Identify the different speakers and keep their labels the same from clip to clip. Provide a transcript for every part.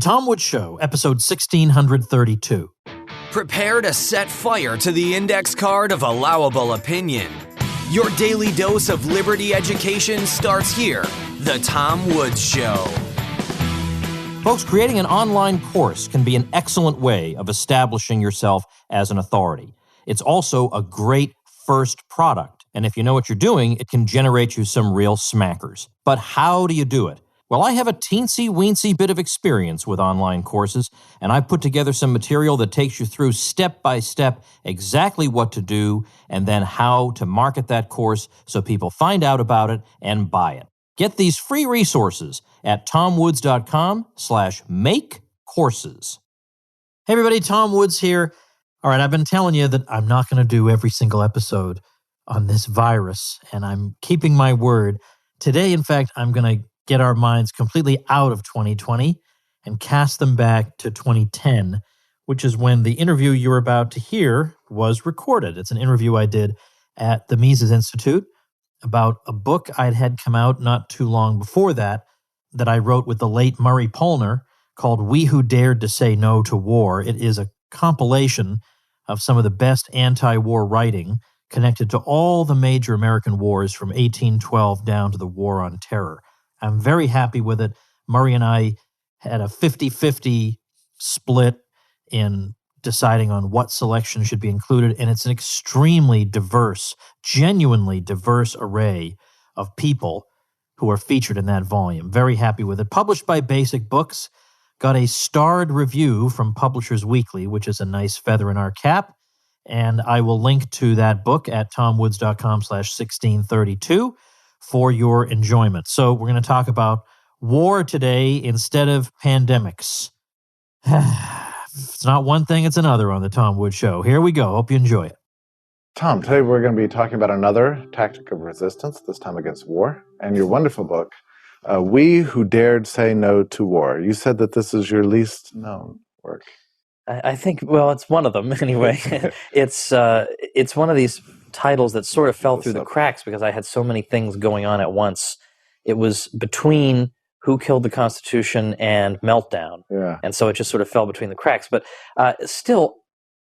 Speaker 1: Tom Woods Show, episode 1632.
Speaker 2: Prepare to set fire to the index card of allowable opinion. Your daily dose of liberty education starts here. The Tom Woods Show.
Speaker 1: Folks, creating an online course can be an excellent way of establishing yourself as an authority. It's also a great first product, and if you know what you're doing, it can generate you some real smackers. But how do you do it? Well, I have a teensy-weensy bit of experience with online courses, and I've put together some material that takes you through step-by-step exactly what to do and then how to market that course so people find out about it and buy it. Get these free resources at tomwoods.com/makecourses. Hey everybody, Tom Woods here. All right, I've been telling you that I'm not going to do every single episode on this virus, and I'm keeping my word. Today, in fact, I'm going to get our minds completely out of 2020 and cast them back to 2010, which is when the interview you're about to hear was recorded. It's an interview I did at the Mises Institute about a book I'd had come out not too long before that I wrote with the late Murray Polner called We Who Dared to Say No to War. It is a compilation of some of the best anti-war writing connected to all the major American wars from 1812 down to the War on Terror. I'm very happy with it. Murray and I had a 50-50 split in deciding on what selection should be included, and it's an extremely diverse, genuinely diverse array of people who are featured in that volume. Very happy with it. Published by Basic Books, got a starred review from Publishers Weekly, which is a nice feather in our cap, and I will link to that book at tomwoods.com/1632 for your enjoyment. So we're going to talk about war today instead of pandemics. It's not one thing, it's another on the Tom Woods Show. Here we go. Hope you enjoy it.
Speaker 3: Tom, today we're going to be talking about another tactic of resistance, this time against war, and your wonderful book, We Who Dared Say No to War. You said that this is your least known work.
Speaker 4: I think, well, it's one of them anyway. It's one of these titles that sort of fell through the cracks because I had so many things going on at once. It was between Who Killed the Constitution and Meltdown.
Speaker 3: Yeah.
Speaker 4: And so it just sort of fell between the cracks. But still,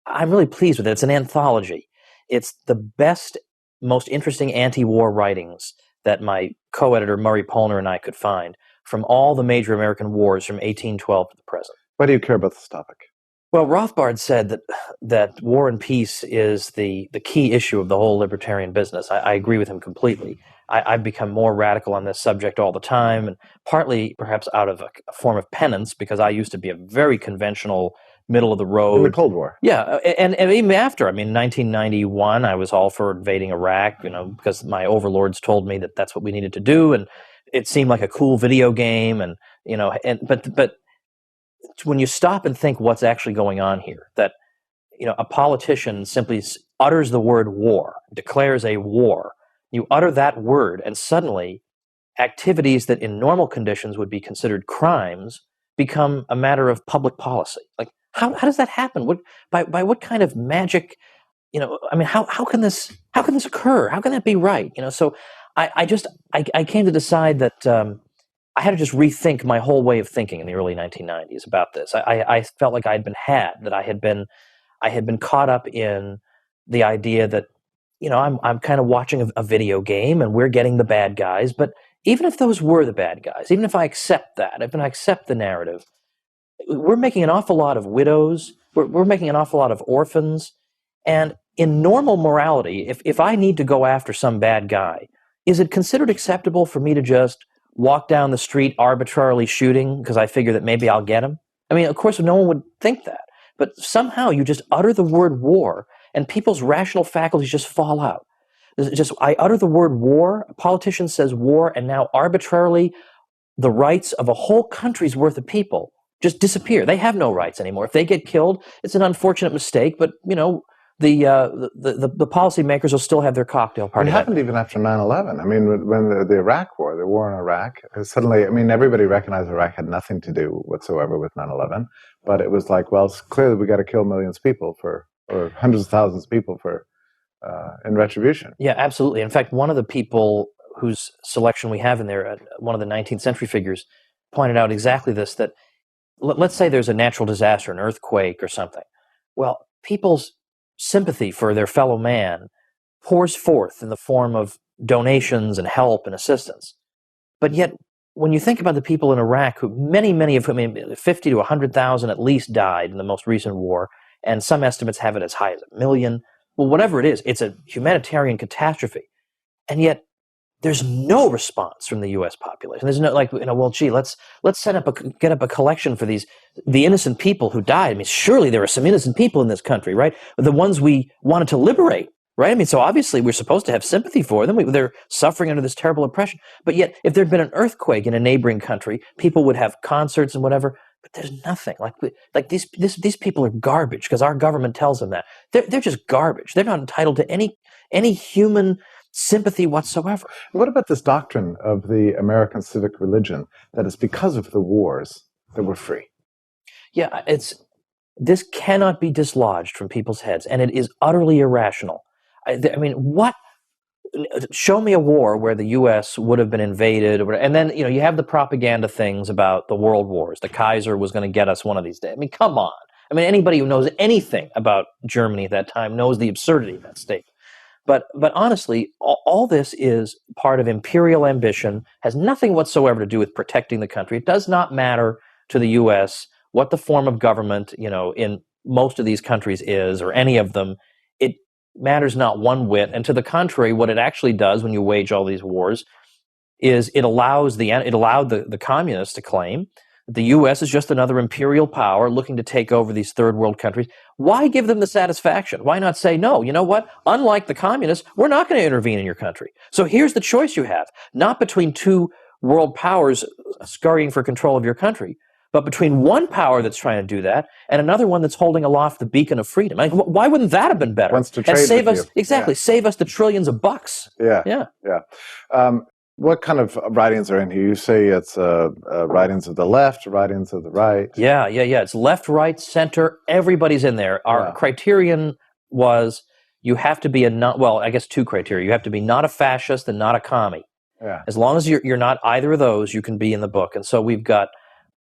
Speaker 4: I'm really pleased with it. It's an anthology. It's the best, most interesting anti-war writings that my co-editor Murray Polner and I could find from all the major American wars from 1812 to the present.
Speaker 3: Why do you care about this topic?
Speaker 4: Well, Rothbard said that war and peace is the key issue of the whole libertarian business. I agree with him completely. I've become more radical on this subject all the time, and partly perhaps out of a form of penance, because I used to be a very conventional, middle-of-the-road...
Speaker 3: In the Cold War.
Speaker 4: Yeah, and even after. I mean, 1991, I was all for invading Iraq, because my overlords told me that that's what we needed to do, and it seemed like a cool video game, but when you stop and think what's actually going on here, that a politician simply utters the word war, declares a war, you utter that word, and suddenly activities that in normal conditions would be considered crimes become a matter of public policy. Like, how does that happen? By what kind of magic? How can this occur? How can that be right? So I came to decide that. I had to just rethink my whole way of thinking in the early 1990s about this. I felt like that I had been caught up in the idea that, I'm kind of watching a video game and we're getting the bad guys. But even if those were the bad guys, even if I accept that, if I accept the narrative, we're making an awful lot of widows. We're making an awful lot of orphans. And in normal morality, if I need to go after some bad guy, is it considered acceptable for me to just walk down the street arbitrarily shooting because I figure that maybe I'll get him? I mean, of course, no one would think that. But somehow you just utter the word war and people's rational faculties just fall out. I utter the word war, a politician says war, and now arbitrarily the rights of a whole country's worth of people just disappear. They have no rights anymore. If they get killed, it's an unfortunate mistake, but, the policymakers will still have their cocktail party.
Speaker 3: It happened even after 9/11. I mean, when the Iraq War, the war in Iraq, suddenly, everybody recognized Iraq had nothing to do whatsoever with 9/11, but it was like, well, clearly we got to kill millions of people or hundreds of thousands of people in retribution.
Speaker 4: Yeah, absolutely. In fact, one of the people whose selection we have in there, one of the 19th century figures, pointed out exactly this, that let's say there's a natural disaster, an earthquake or something. Well, people's sympathy for their fellow man pours forth in the form of donations and help and assistance. But yet, when you think about the people in Iraq, who many of whom, 50 to 100,000 at least died in the most recent war, and some estimates have it as high as 1 million. Well, whatever it is, it's a humanitarian catastrophe. And yet, there's no response from the U.S. population. There's no well, gee, let's get up a collection for the innocent people who died. I mean, surely there are some innocent people in this country, right? The ones we wanted to liberate, right? I mean, so obviously we're supposed to have sympathy for them. They're suffering under this terrible oppression. But yet, if there'd been an earthquake in a neighboring country, people would have concerts and whatever. But there's nothing. Like these people are garbage because our government tells them that. They're just garbage. They're not entitled to any human sympathy whatsoever.
Speaker 3: What about this doctrine of the American civic religion that it's because of the wars that we're free?
Speaker 4: Yeah, this cannot be dislodged from people's heads, and it is utterly irrational. I mean, what? Show me a war where the U.S. would have been invaded, and then you have the propaganda things about the world wars. The Kaiser was going to get us one of these days. I mean, come on. I mean, anybody who knows anything about Germany at that time knows the absurdity of that statement. But honestly, all this is part of imperial ambition, has nothing whatsoever to do with protecting the country. It does not matter to the U.S. what the form of government, in most of these countries is, or any of them. It matters not one whit. And to the contrary, what it actually does when you wage all these wars is it allowed the communists to claim that the U.S. is just another imperial power looking to take over these third world countries. Why give them the satisfaction? Why not say, no, you know what? Unlike the communists, we're not going to intervene in your country. So here's the choice you have, not between two world powers scurrying for control of your country, but between one power that's trying to do that and another one that's holding aloft the beacon of freedom. I mean, why wouldn't that have been better?
Speaker 3: Wants to trade
Speaker 4: save
Speaker 3: with
Speaker 4: us
Speaker 3: you.
Speaker 4: exactly, save us the trillions of bucks.
Speaker 3: Yeah. What kind of writings are in here? You say it's writings of the left, writings of the right.
Speaker 4: Yeah. It's left, right, center. Everybody's in there. Our criterion was you have to be two criteria. You have to be not a fascist and not a commie.
Speaker 3: Yeah.
Speaker 4: As long as you're not either of those, you can be in the book. And so we've got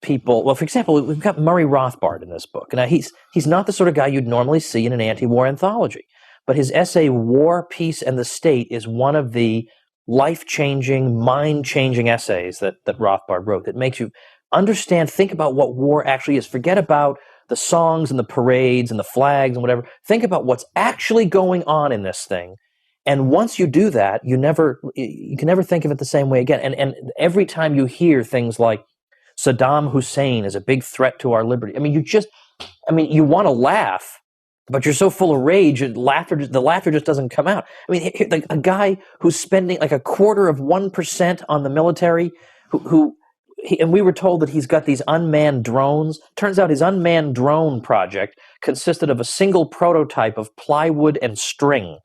Speaker 4: people. Well, for example, we've got Murray Rothbard in this book. Now he's not the sort of guy you'd normally see in an anti-war anthology, but his essay "War, Peace, and the State" is one of the life-changing, mind-changing essays that Rothbard wrote that makes you think about what war actually is. Forget about the songs and the parades and the flags and whatever. Think about what's actually going on in this thing. And once you do that, you can never think of it the same way again. And every time you hear things like Saddam Hussein is a big threat to our liberty, you want to laugh, but you're so full of rage, the laughter just doesn't come out. I mean, a guy who's spending like 1/4% on the military, and we were told that he's got these unmanned drones. Turns out his unmanned drone project consisted of a single prototype of plywood and string,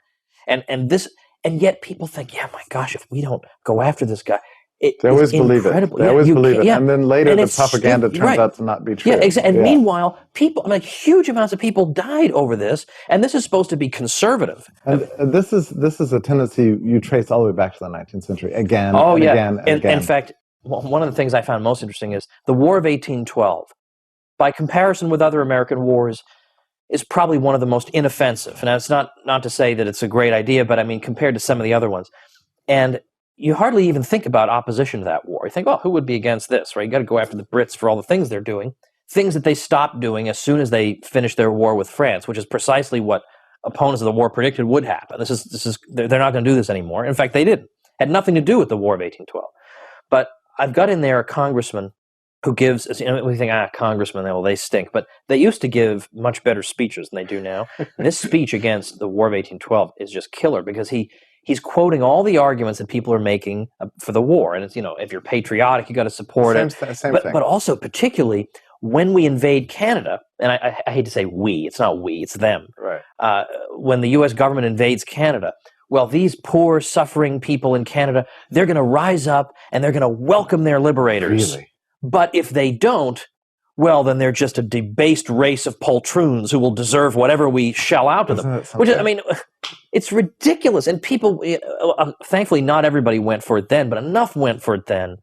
Speaker 4: and yet people think, yeah, my gosh, if we don't go after this guy.
Speaker 3: They always believe it. They always believe it. And then later the propaganda turns out to not be true.
Speaker 4: Yeah, exactly. And meanwhile, huge amounts of people died over this, and this is supposed to be conservative.
Speaker 3: And this is a tendency you trace all the way back to the 19th century again again.
Speaker 4: In fact, one of the things I found most interesting is the War of 1812. By comparison with other American wars, is probably one of the most inoffensive. And it's not to say that it's a great idea, but compared to some of the other ones. And you hardly even think about opposition to that war. You think, who would be against this, right? You got to go after the Brits for all the things they're doing, things that they stopped doing as soon as they finished their war with France, which is precisely what opponents of the war predicted would happen. They're not going to do this anymore. In fact, they didn't. Had nothing to do with the War of 1812. But I've got in there a congressman who gives, we think, congressmen, they stink. But they used to give much better speeches than they do now. This speech against the War of 1812 is just killer because he's quoting all the arguments that people are making for the war. And it's, if you're patriotic, you got to support it.
Speaker 3: Same thing.
Speaker 4: But also particularly when we invade Canada, and I hate to say we, it's not we, it's them.
Speaker 3: Right.
Speaker 4: When the U.S. government invades Canada, well, these poor, suffering people in Canada, they're going to rise up and they're going to welcome their liberators.
Speaker 3: Really?
Speaker 4: But if they don't, well, then they're just a debased race of poltroons who will deserve whatever we shell out to them. Which is, it's ridiculous. And people, thankfully, not everybody went for it then, but enough went for it then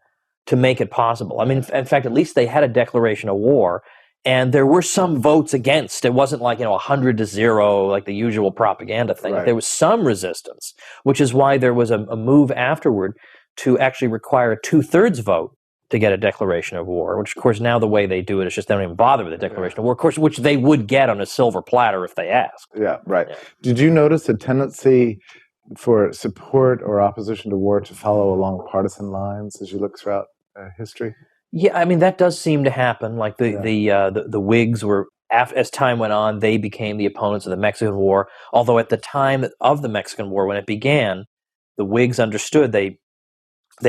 Speaker 4: to make it possible. I mean, in fact, at least they had a declaration of war, and there were some votes against. It wasn't like 100-0, like the usual propaganda thing.
Speaker 3: Right.
Speaker 4: There was some resistance, which is why there was a move afterward to actually require a 2/3 vote to get a declaration of war, which, of course, now the way they do it is just they don't even bother with a declaration of war, of course, which they would get on a silver platter if they asked.
Speaker 3: Yeah, right.
Speaker 4: Yeah.
Speaker 3: Did you notice a tendency for support or opposition to war to follow along partisan lines as you look throughout history?
Speaker 4: Yeah, I mean, that does seem to happen. Like the Whigs were, as time went on, they became the opponents of the Mexican War. Although at the time of the Mexican War, when it began, the Whigs understood they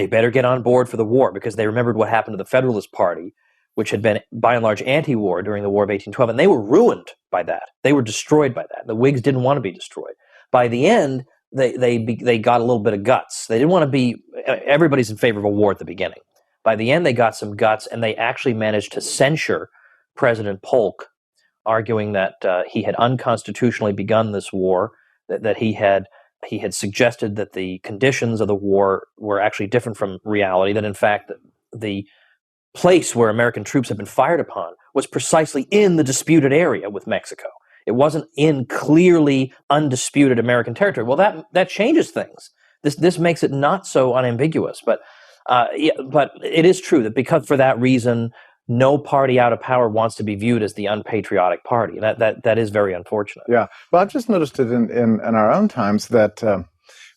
Speaker 4: better get on board for the war because they remembered what happened to the Federalist Party, which had been by and large anti-war during the War of 1812, and they were ruined by that. They were destroyed by that. The Whigs didn't want to be destroyed. By the end, they got a little bit of guts. They didn't want to be. Everybody's in favor of a war at the beginning. By the end, they got some guts, and they actually managed to censure President Polk, arguing that he had unconstitutionally begun this war, that he had suggested that the conditions of the war were actually different from reality, that in fact the place where American troops had been fired upon was precisely in the disputed area with Mexico. It wasn't in clearly undisputed American territory. Well, that changes things. This makes it not so unambiguous, but it is true that because for that reason, no party out of power wants to be viewed as the unpatriotic party. That is very unfortunate.
Speaker 3: Yeah. Well, I've just noticed it in our own times that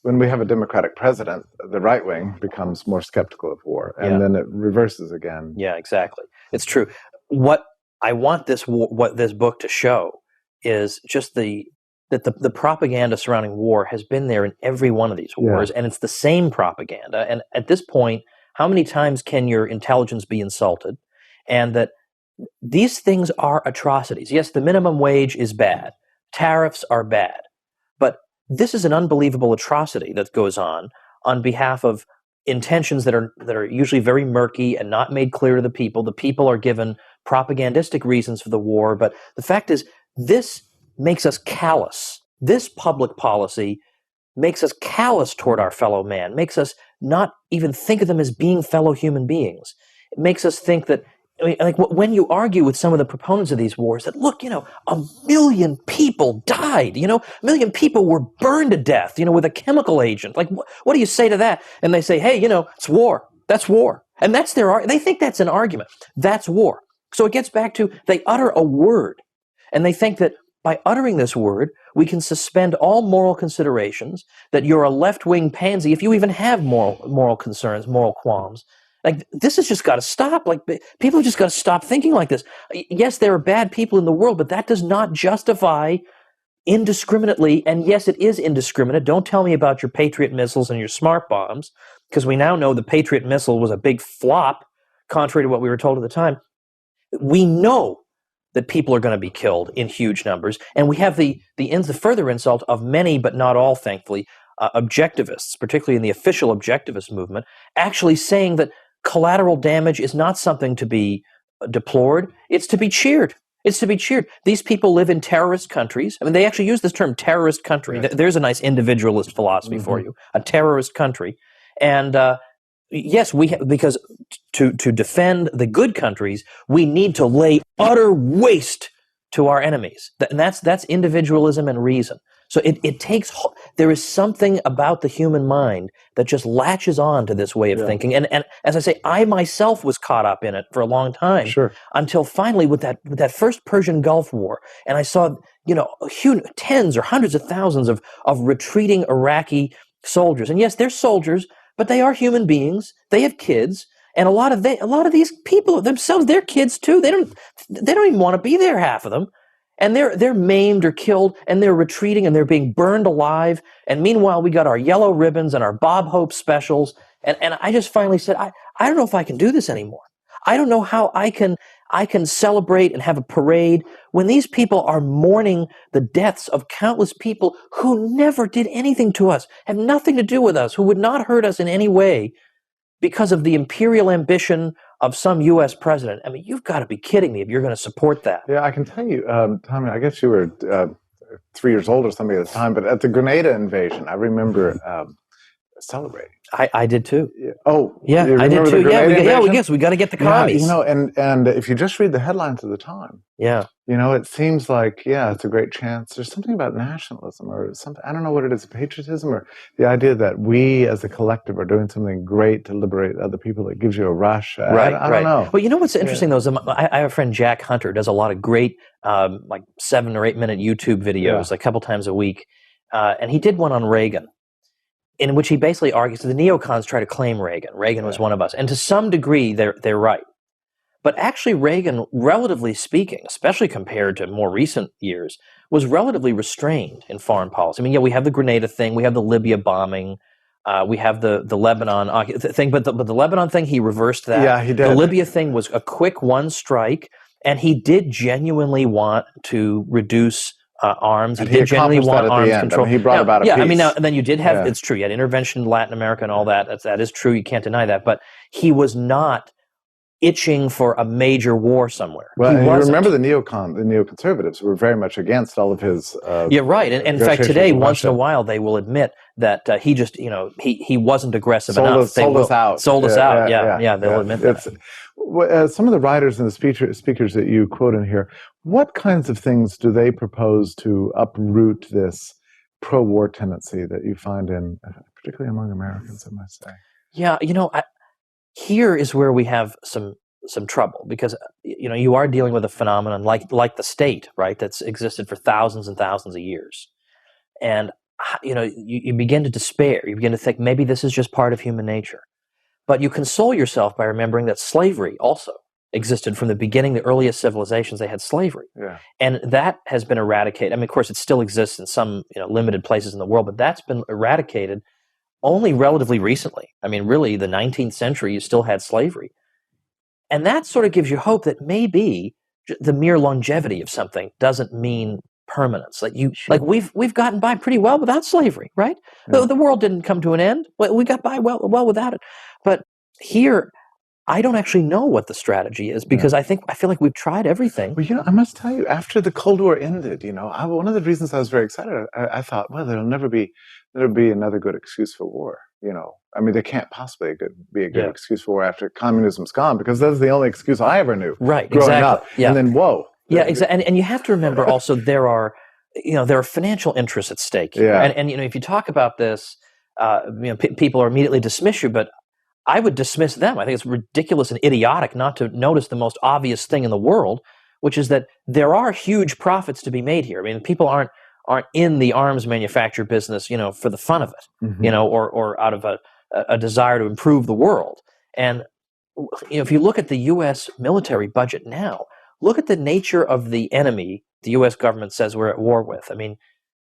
Speaker 3: when we have a Democratic president, the right wing becomes more skeptical of war, and then it reverses again.
Speaker 4: Yeah, exactly. It's true. What I want this book to show is just that the propaganda surrounding war has been there in every one of these wars, and it's the same propaganda. And at this point, how many times can your intelligence be insulted? And that these things are atrocities. Yes, the minimum wage is bad. Tariffs are bad. But this is an unbelievable atrocity that goes on behalf of intentions that are usually very murky and not made clear to the people. The people are given propagandistic reasons for the war. But the fact is, this makes us callous. This public policy makes us callous toward our fellow man, makes us not even think of them as being fellow human beings. It makes us think that, like when you argue with some of the proponents of these wars, that look, 1 million people died, 1 million people were burned to death, with a chemical agent. Like, what do you say to that? And they say, hey, it's war. That's war. And that's they think that's an argument. That's war. So it gets back to, they utter a word, and they think that by uttering this word, we can suspend all moral considerations, that you're a left-wing pansy if you even have moral concerns, moral qualms. Like, this has just got to stop. Like, people have just got to stop thinking like this. Yes, there are bad people in the world, but that does not justify indiscriminately, and yes, it is indiscriminate. Don't tell me about your Patriot missiles and your smart bombs, because we now know the Patriot missile was a big flop, contrary to what we were told at the time. We know that people are going to be killed in huge numbers. And we have the further insult of many, but not all, thankfully, objectivists, particularly in the official objectivist movement, actually saying that collateral damage is not something to be deplored. It's to be cheered. It's to be cheered. These people live in terrorist countries. I mean, they actually use this term, terrorist country. Right. There's a nice individualist philosophy for you, a terrorist country. And yes, because to defend the good countries, we need to lay utter waste to our enemies. And that's individualism and reason. So there is something about the human mind that just latches on to this way of thinking. And as I say, I myself was caught up in it for a long time, until finally with that first Persian Gulf War, and I saw, huge, tens or hundreds of thousands of retreating Iraqi soldiers. And yes, they're soldiers, but they are human beings. They have kids, and a lot of these people themselves, they're kids too. They don't even want to be there, half of them. And they're maimed or killed, and they're retreating, and they're being burned alive. And meanwhile, we got our yellow ribbons and our Bob Hope specials. And I just finally said, I don't know if I can do this anymore. I don't know how I can celebrate and have a parade when these people are mourning the deaths of countless people who never did anything to us, have nothing to do with us, who would not hurt us in any way because of the imperial ambition of some U.S. president. I mean, you've got to be kidding me if you're going to support that.
Speaker 3: Yeah, I can tell you, Tommy, I guess you were 3 years old or something at the time, but at the Grenada invasion, I remember celebrating.
Speaker 4: I did too.
Speaker 3: Oh,
Speaker 4: Yeah,
Speaker 3: you
Speaker 4: I did
Speaker 3: remember
Speaker 4: too.
Speaker 3: the Grenada Invasion?
Speaker 4: Yes, we got to get the
Speaker 3: Yeah,
Speaker 4: commies.
Speaker 3: and if you just read the headlines of the time, it seems like, it's a great chance. There's something about nationalism or something, I don't know what it is, patriotism, or the idea that we as a collective are doing something great to liberate other people. It gives you a rush.
Speaker 4: Right,
Speaker 3: I don't know.
Speaker 4: Well, you know what's interesting though is I have a friend, Jack Hunter, does a lot of great like 7 or 8 minute YouTube videos a couple times a week, and he did one on Reagan, in which he basically argues that the neocons try to claim Reagan. Reagan was one of us, and to some degree they're right. But actually, Reagan, relatively speaking, especially compared to more recent years, was relatively restrained in foreign policy. I mean, we have the Grenada thing, we have the Libya bombing, we have the Lebanon thing, but the Lebanon thing, he reversed that.
Speaker 3: Yeah, he did.
Speaker 4: The Libya thing was a quick one strike, and he did genuinely want to reduce arms.
Speaker 3: And
Speaker 4: he did genuinely want arms control.
Speaker 3: I mean, he brought about a peace.
Speaker 4: I mean, and then you did have, it's true, you had intervention in Latin America and all that. That is true, you can't deny that. But he was not itching for a major war somewhere.
Speaker 3: Well, and you remember the neoconservatives were very much against all of his.
Speaker 4: Right. And in fact, today, once in a while, they will admit that he just, he wasn't aggressive enough.
Speaker 3: Sold us out.
Speaker 4: They'll admit that.
Speaker 3: Some of the writers and the speakers that you quote in here, what kinds of things do they propose to uproot this pro-war tendency that you find in, particularly among Americans, I must say?
Speaker 4: Yeah, here is where we have some trouble, because you are dealing with a phenomenon like the state, right? That's existed for thousands and thousands of years, and you begin to despair. You begin to think maybe this is just part of human nature, but you console yourself by remembering that slavery also existed from the beginning. The earliest civilizations, they had slavery, and that has been eradicated. I mean, of course, it still exists in some limited places in the world, but that's been eradicated only relatively recently. I mean, really, the 19th century, you still had slavery. And that sort of gives you hope that maybe the mere longevity of something doesn't mean permanence. Like we've gotten by pretty well without slavery, right? The world didn't come to an end. We got by well without it. But here, I don't actually know what the strategy is, because I feel like we've tried everything.
Speaker 3: Well, I must tell you, after the Cold War ended, one of the reasons I was very excited, I thought, well, there'll be another good excuse for war. I mean, there can't possibly be a good excuse for war after communism's gone, because that's the only excuse I ever knew.
Speaker 4: Right,
Speaker 3: growing up.
Speaker 4: Yeah.
Speaker 3: And then, whoa.
Speaker 4: Yeah, exactly. And you have to remember also there are financial interests at stake here.
Speaker 3: Yeah.
Speaker 4: And if you talk about this, people are immediately dismiss you, but I would dismiss them. I think it's ridiculous and idiotic not to notice the most obvious thing in the world, which is that there are huge profits to be made here. I mean, people aren't in the arms manufacture business, for the fun of it, or out of a desire to improve the world. And if you look at the U.S. military budget now, look at the nature of the enemy the U.S. government says we're at war with. I mean,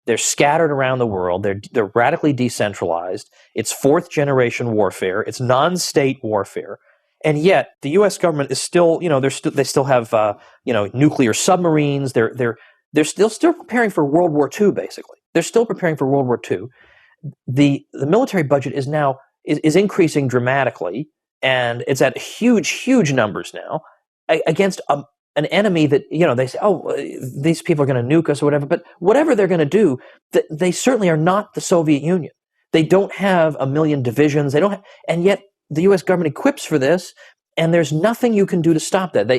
Speaker 4: they're scattered around the world. They're radically decentralized. It's fourth generation warfare. It's non-state warfare. And yet the U.S. government is still, they still have, nuclear submarines. They're still preparing for World War II, basically. They're still preparing for World War II. The military budget is now is increasing dramatically, and it's at huge numbers now against an enemy that, they say, these people are going to nuke us or whatever. But whatever they're going to do, they certainly are not the Soviet Union. They don't have 1 million divisions. And yet the U.S. government equips for this. And there's nothing you can do to stop that.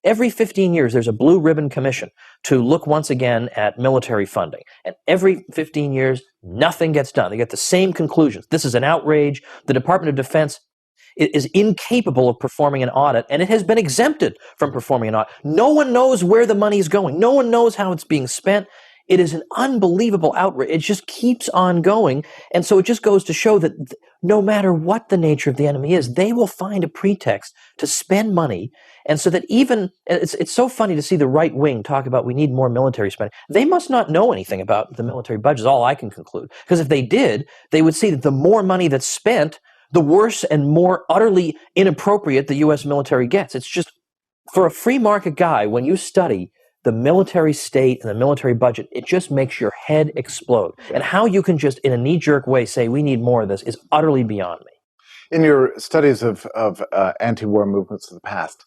Speaker 4: Every 15 years, there's a blue ribbon commission to look once again at military funding. And every 15 years, nothing gets done. They get the same conclusions. This is an outrage. The Department of Defense is incapable of performing an audit, and it has been exempted from performing an audit. No one knows where the money is going. No one knows how it's being spent. It is an unbelievable outrage. It just keeps on going. And so it just goes to show that no matter what the nature of the enemy is, they will find a pretext to spend money. And so that it's so funny to see the right wing talk about we need more military spending. They must not know anything about the military budget, is all I can conclude. Because if they did, they would see that the more money that's spent, the worse and more utterly inappropriate the U.S. military gets. It's just, for a free market guy, when you study the military state and the military budget, it just makes your head explode. And how you can just, in a knee-jerk way, say we need more of this is utterly beyond me.
Speaker 3: In your studies of anti-war movements of the past,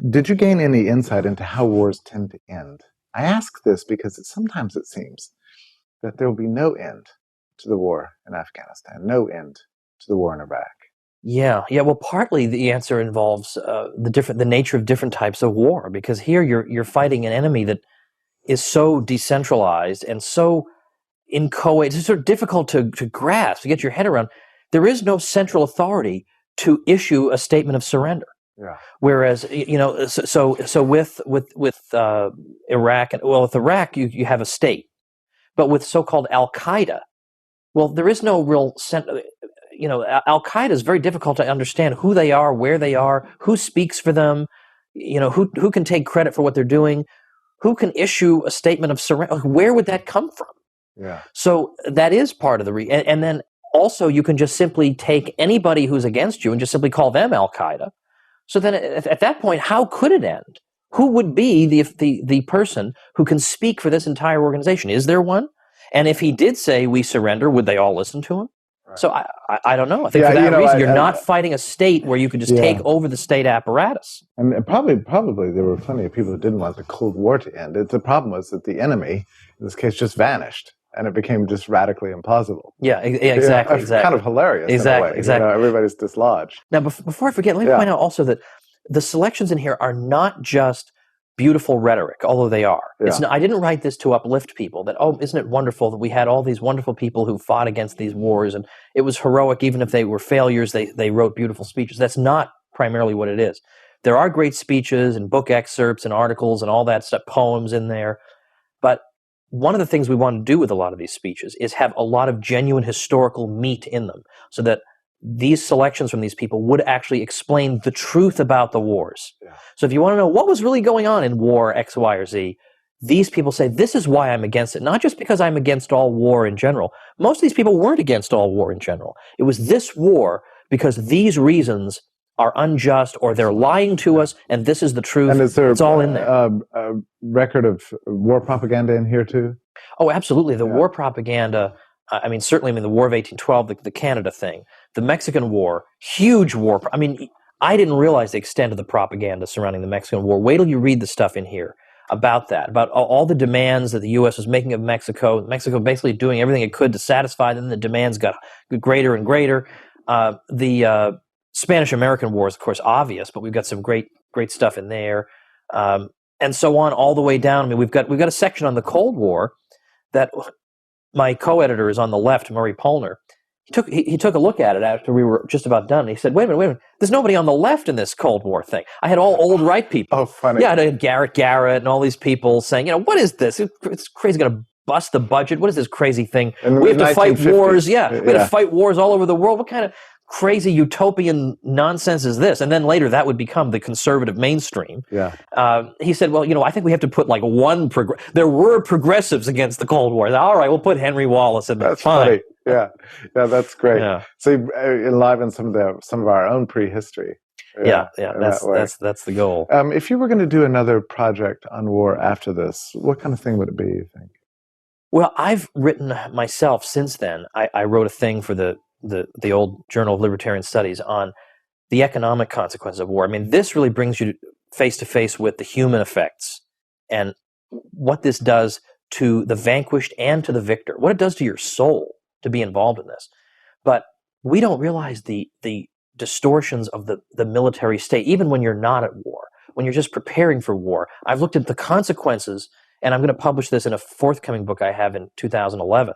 Speaker 3: did you gain any insight into how wars tend to end? I ask this because sometimes it seems that there will be no end to the war in Afghanistan, no end to the war in Iraq?
Speaker 4: Yeah. Well, partly the answer involves the nature of different types of war, because here you're fighting an enemy that is so decentralized and so inchoate. It's sort of difficult to grasp, to get your head around. There is no central authority to issue a statement of surrender.
Speaker 3: Yeah.
Speaker 4: Whereas, so with Iraq, with Iraq, you have a state, but with so-called Al-Qaeda, well, there is no real Al-Qaeda is very difficult to understand who they are, where they are, who speaks for them, who can take credit for what they're doing, who can issue a statement of surrender. Where would that come from?
Speaker 3: Yeah.
Speaker 4: So that is part of the and then also you can just simply take anybody who's against you and just simply call them Al-Qaeda. So then at that point, how could it end? Who would be the person who can speak for this entire organization? Is there one? And if he did say we surrender, would they all listen to him? Right. So I don't know. I think for that reason, you're not fighting a state where you could just take over the state apparatus.
Speaker 3: And probably there were plenty of people who didn't want the Cold War to end. The problem was that the enemy, in this case, just vanished. And it became just radically impossible.
Speaker 4: Yeah, exactly.
Speaker 3: Kind of hilarious.
Speaker 4: Exactly.
Speaker 3: Everybody's dislodged.
Speaker 4: Now, before I forget, let me point out also that the selections in here are not just beautiful rhetoric, although they are. Yeah. I didn't write this to uplift people, that, isn't it wonderful that we had all these wonderful people who fought against these wars, and it was heroic, even if they were failures, they wrote beautiful speeches. That's not primarily what it is. There are great speeches and book excerpts and articles and all that stuff, poems in there, but one of the things we want to do with a lot of these speeches is have a lot of genuine historical meat in them, so that these selections from these people would actually explain the truth about the wars. Yeah. So if you want to know what was really going on in war X, Y, or Z, these people say, this is why I'm against it. Not just because I'm against all war in general. Most of these people weren't against all war in general. It was this war because these reasons are unjust, or they're lying to us, and this is the truth.
Speaker 3: And is there
Speaker 4: it's all in there.
Speaker 3: A record of war propaganda in here too?
Speaker 4: Oh, absolutely. The war propaganda, certainly the War of 1812, the Canada thing, the Mexican War, huge war. I didn't realize the extent of the propaganda surrounding the Mexican War. Wait till you read the stuff in here about that, about all the demands that the U.S. was making of Mexico, Mexico basically doing everything it could to satisfy them. The demands got greater and greater. The Spanish-American War is, of course, obvious, but we've got some great stuff in there, and so on all the way down. We've got a section on the Cold War that my co-editor is on the left, Murray Polner. He took a look at it after we were just about done. And he said, wait a minute. There's nobody on the left in this Cold War thing. I had all old right people.
Speaker 3: Oh, funny.
Speaker 4: Yeah, I had Garrett and all these people saying, what is this? It's crazy, going to bust the budget. What is this crazy thing? We have to fight wars. Yeah, we have to fight wars all over the world. What kind of crazy utopian nonsense is this? And then later that would become the conservative mainstream.
Speaker 3: Yeah.
Speaker 4: He said, I think we have to put like one there were progressives against the Cold War. All right, we'll put Henry Wallace in there.
Speaker 3: That's
Speaker 4: fine.
Speaker 3: Funny. Yeah, that's great. Yeah. So you enliven some of our own prehistory.
Speaker 4: Yeah. That's the goal.
Speaker 3: If you were going to do another project on war after this, what kind of thing would it be, you think?
Speaker 4: Well, I've written myself since then. I wrote a thing for the old Journal of Libertarian Studies on the economic consequences of war. This really brings you face to face with the human effects and what this does to the vanquished and to the victor, what it does to your soul to be involved in this. But we don't realize the distortions of the military state, even when you're not at war, when you're just preparing for war. I've looked at the consequences, and I'm going to publish this in a forthcoming book I have in 2011.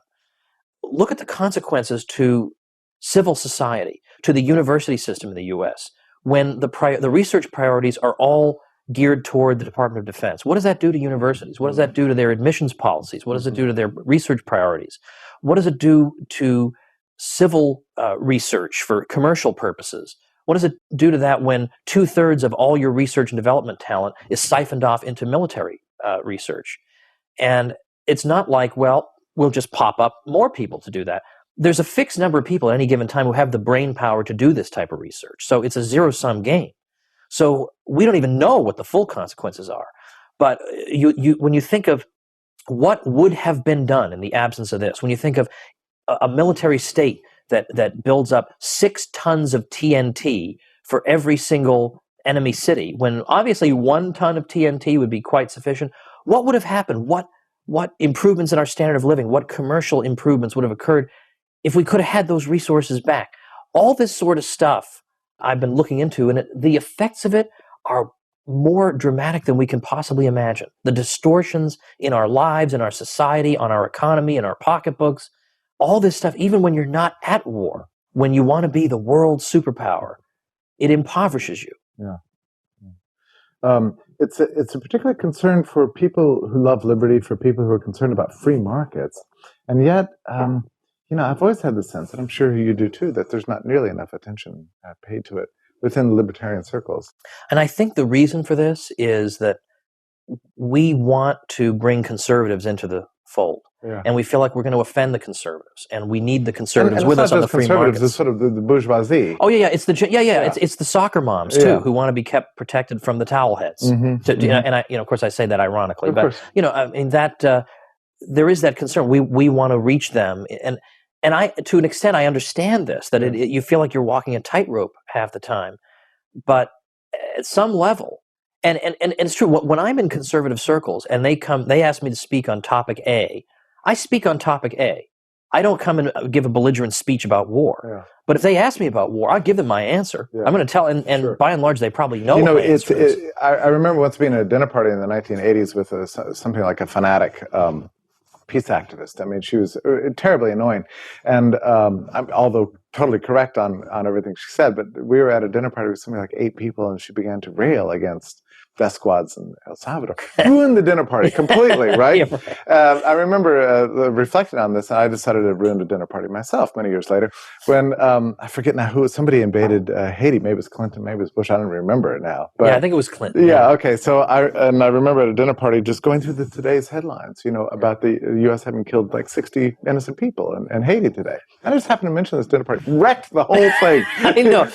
Speaker 4: Look at the consequences to civil society, to the university system in the U.S., when the research priorities are all geared toward the Department of Defense. What does that do to universities? What does that do to their admissions policies? What does it do to their research priorities? What does it do to civil research for commercial purposes? What does it do to that when 2/3 of all your research and development talent is siphoned off into military research? And it's not like, we'll just pop up more people to do that. There's a fixed number of people at any given time who have the brain power to do this type of research. So it's a zero-sum game. So we don't even know what the full consequences are. But when you think of what would have been done in the absence of this, when you think of a military state that builds up 6 tons of TNT for every single enemy city, when obviously 1 ton of TNT would be quite sufficient, what would have happened? What improvements in our standard of living, what commercial improvements would have occurred if we could have had those resources back? All this sort of stuff I've been looking into, and the effects of it are more dramatic than we can possibly imagine. The distortions in our lives, in our society, on our economy, in our pocketbooks, all this stuff, even when you're not at war, when you want to be the world superpower, it impoverishes you.
Speaker 3: Yeah. It's a particular concern for people who love liberty, for people who are concerned about free markets. And yet, I've always had the sense, and I'm sure you do too, that there's not nearly enough attention paid to it within libertarian circles.
Speaker 4: And I think the reason for this is that we want to bring conservatives into the fold.
Speaker 3: Yeah.
Speaker 4: And we feel like we're going to offend the conservatives, and we need the conservatives with us on the free markets.
Speaker 3: It's sort of the bourgeoisie.
Speaker 4: Oh yeah, it's the soccer moms too, who want to be kept protected from the towel heads. And I, of course, I say that ironically, but I mean that there is that concern. We want to reach them, and I, to an extent, I understand this, that you feel like you're walking a tightrope half the time, but at some level. And it's true. When I'm in conservative circles and they ask me to speak on topic A, I speak on topic A. I don't come and give a belligerent speech about war. Yeah. But if they ask me about war, I'll give them my answer. Yeah. I'm going to tell, and by and large, they probably know. What my answer is.
Speaker 3: I remember once being at a dinner party in the 1980s with something like a fanatic peace activist. I mean, she was terribly annoying, and although totally correct on everything she said, but we were at a dinner party with something like 8 people, and she began to rail against death squads in El Salvador. Ruined the dinner party completely, right? Yeah, right. I remember reflecting on this, and I decided to ruin the dinner party myself many years later when, I forget now who, somebody invaded Haiti. Maybe it was Clinton, maybe it was Bush. I don't remember it now. But,
Speaker 4: yeah, I think it was Clinton.
Speaker 3: Yeah, okay. So I remember at a dinner party just going through today's headlines, about the U.S. having killed like 60 innocent people in Haiti today. I just happened to mention this dinner party. Wrecked the whole thing.
Speaker 4: I know.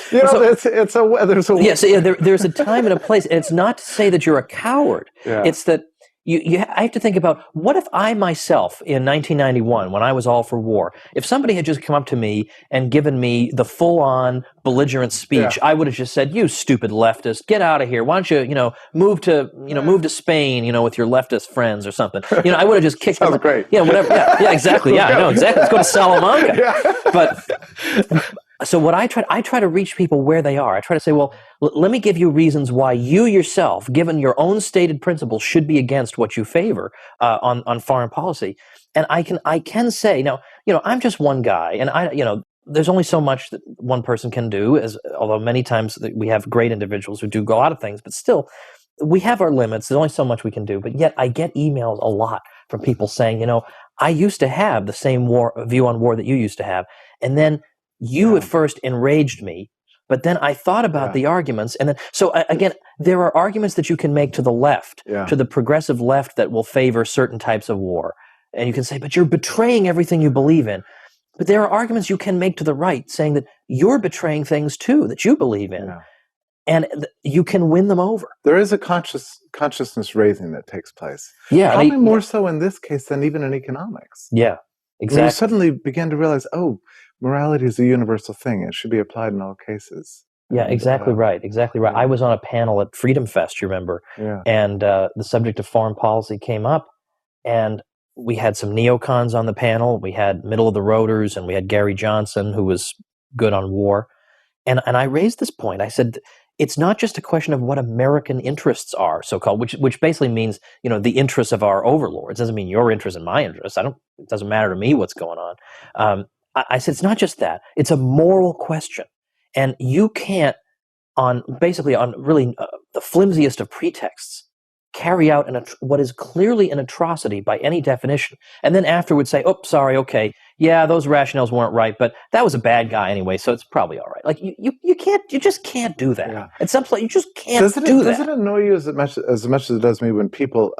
Speaker 4: There's a time and a place, and it's not to say that you're a coward. Yeah. It's that I have to think about, what if I myself in 1991, when I was all for war, if somebody had just come up to me and given me the full-on belligerent speech, I would have just said, "You stupid leftist, get out of here. Why don't you, move to Spain, with your leftist friends or something." I would have just kicked them.
Speaker 3: Sounds great.
Speaker 4: Yeah, whatever. Yeah, exactly. Yeah, I know exactly. Let's go to Salamanca. Yeah. But so what I try to reach people where they are. I try to say, well, let me give you reasons why you yourself, given your own stated principles, should be against what you favor on foreign policy. And I can say, now, I'm just one guy, and there's only so much that one person can do, although many times we have great individuals who do a lot of things, but still, we have our limits. There's only so much we can do. But yet I get emails a lot from people saying, I used to have the same view on war that you used to have, and then you at first enraged me, but then I thought about the arguments, and then again, there are arguments that you can make to the left, to the progressive left, that will favor certain types of war, and you can say, but you're betraying everything you believe in. But there are arguments you can make to the right, saying that you're betraying things too that you believe in, and you can win them over.
Speaker 3: There is a consciousness raising that takes place.
Speaker 4: Yeah,
Speaker 3: probably more so in this case than even in economics.
Speaker 4: Yeah, exactly.
Speaker 3: You suddenly begin to realize, morality is a universal thing. It should be applied in all cases.
Speaker 4: Yeah, exactly right. Exactly right. I was on a panel at Freedom Fest, you remember, and the subject of foreign policy came up, and we had some neocons on the panel. We had middle-of-the-roaders, and we had Gary Johnson, who was good on war. And I raised this point. I said, it's not just a question of what American interests are, so-called, which basically means, the interests of our overlords. It doesn't mean your interests and my interests. It doesn't matter to me what's going on. I said, it's not just that. It's a moral question. And you can't, on really the flimsiest of pretexts, carry out what is clearly an atrocity by any definition, and then afterwards say, "Oh, sorry, okay, yeah, those rationales weren't right, but that was a bad guy anyway, so it's probably all right." Like you just can't do that. Yeah. At some point, you just can't do that.
Speaker 3: Does it annoy you as much as it does me when people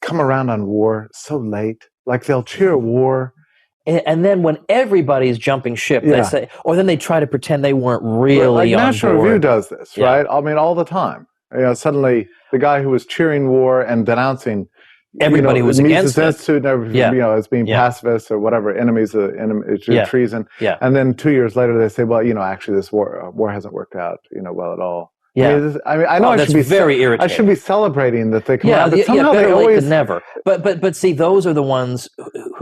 Speaker 3: come around on war so late? Like they'll cheer war.
Speaker 4: And then when everybody's jumping ship, they say, or then they try to pretend they weren't really on board.
Speaker 3: National Review does this, right? I mean, all the time. Suddenly the guy who was cheering war and denouncing
Speaker 4: everybody who was against it,
Speaker 3: as being pacifists or whatever, enemies of treason. Yeah. And then 2 years later they say, well, actually this war hasn't worked out, well at all.
Speaker 4: Yeah,
Speaker 3: I know I should be
Speaker 4: very irritating.
Speaker 3: I should be celebrating that they come out, but somehow
Speaker 4: better
Speaker 3: they
Speaker 4: late
Speaker 3: always
Speaker 4: than never. But see, those are the ones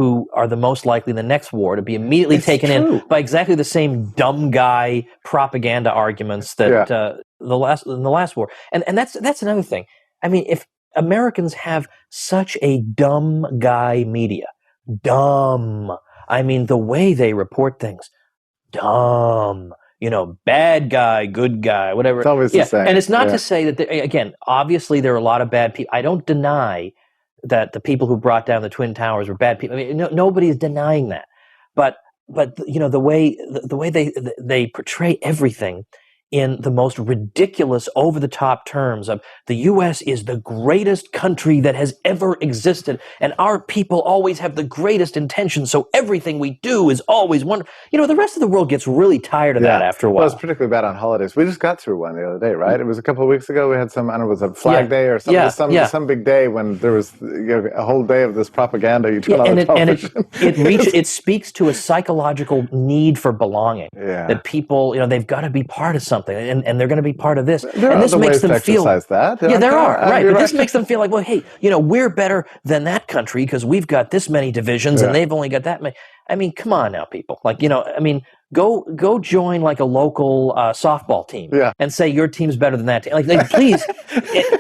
Speaker 4: who are the most likely in the next war to be immediately taken in by exactly the same dumb guy propaganda arguments that in the last war. And that's another thing. I mean, if Americans have such a dumb guy media, dumb. I mean, the way they report things, dumb. Bad guy, good guy, whatever.
Speaker 3: It's always the same.
Speaker 4: And it's not to say that, again, obviously there are a lot of bad people. I don't deny that the people who brought down the Twin Towers were bad people. I mean, nobody is denying that. But the way they portray everything in the most ridiculous, over-the-top terms of the U.S. is the greatest country that has ever existed, and our people always have the greatest intentions, so everything we do is always wonderful. The rest of the world gets really tired of that after a while.
Speaker 3: Well, it's particularly bad on holidays. We just got through one the other day, right? It was a couple of weeks ago. We had some, I don't know, was it Flag Day or something? Some big day when there was a whole day of this propaganda you turn on the television.
Speaker 4: And it speaks to a psychological need for belonging.
Speaker 3: Yeah.
Speaker 4: That people, they've got to be part of something, and they're going to be part of this.
Speaker 3: There
Speaker 4: and this
Speaker 3: are other
Speaker 4: makes
Speaker 3: ways
Speaker 4: them
Speaker 3: to
Speaker 4: feel
Speaker 3: exercise that.
Speaker 4: There are, right? But this makes them feel like, well, hey, we're better than that country because we've got this many divisions and they've only got that many. I mean, come on now, people. Like, go join like a local softball team and say your team's better than that team. Like please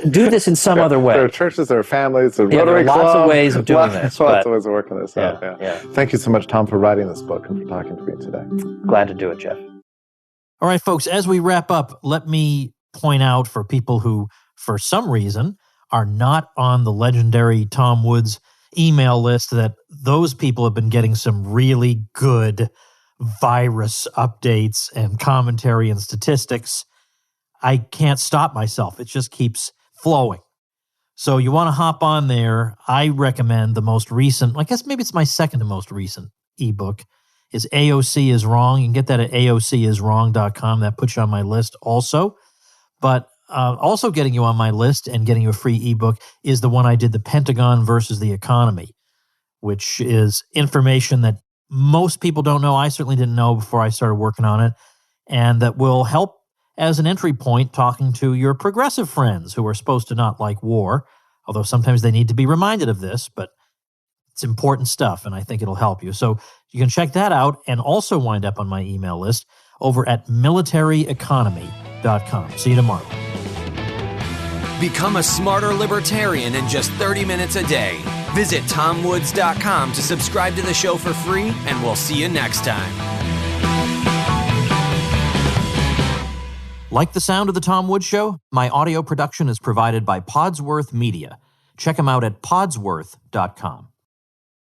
Speaker 4: do this in some other way.
Speaker 3: There are churches, there are families, there are
Speaker 4: Rotary
Speaker 3: clubs.
Speaker 4: Lots of ways of doing this.
Speaker 3: Lots of ways of working this out.
Speaker 4: Yeah.
Speaker 3: Thank you so much, Tom, for writing this book and for talking to me today.
Speaker 4: Glad to do it, Jeff.
Speaker 1: All right, folks, as we wrap up, let me point out for people who, for some reason, are not on the legendary Tom Woods email list that those people have been getting some really good virus updates and commentary and statistics. I can't stop myself. It just keeps flowing. So you want to hop on there. I recommend the most recent, I guess maybe it's my second to most recent ebook, is AOC is Wrong. You can get that at aociswrong.com. That puts you on my list also. But also getting you on my list and getting you a free ebook is the one I did, The Pentagon versus the Economy, which is information that most people don't know. I certainly didn't know before I started working on it, and that will help as an entry point talking to your progressive friends who are supposed to not like war, although sometimes they need to be reminded of this, but it's important stuff, and I think it'll help you. So you can check that out and also wind up on my email list over at militaryeconomy.com. See you tomorrow.
Speaker 2: Become a smarter libertarian in just 30 minutes a day. Visit TomWoods.com to subscribe to the show for free, and we'll see you next time.
Speaker 1: Like the sound of The Tom Woods Show? My audio production is provided by Podsworth Media. Check them out at podsworth.com.